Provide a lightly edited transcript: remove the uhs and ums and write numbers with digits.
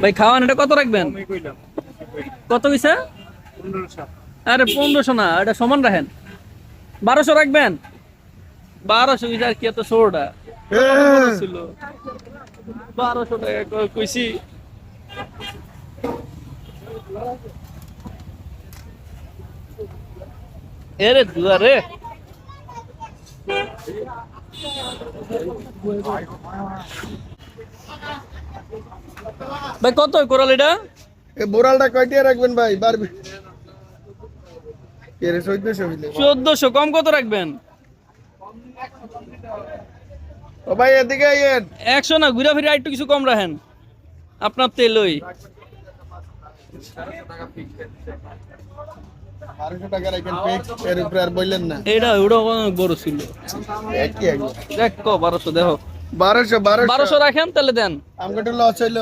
ভাই খাওয়ান এটা কত রাখবেন? কত কইছে? আরে 1500 না, এটা সমান রাখেন। 1200 রাখবেন? 1200 আর কি এত ষোলোটা ছিল। 1200 টাকা কইছি। এরে দুয়ারে ভাই কত কোরাল এটা? এই বোরালটা কয়টিয়া রাখবেন ভাই? বারবি এর 1400 হইলে 1400 কম কত রাখবেন? ও ভাই এদিকে আইয়েন। 100 না, ঘুরা ফিরে একটু কিছু কম রাখেন। আপনার তেলই 1200 টাকা রাখেন ফিক্স, এর উপরে আর বললেন না। এটা ওটা অনেক বড় ছিল। একই একবার দেখ 1200 দেখো। 1200 1200 রাখেন তাহলে দেন। আমগো লস হইলো।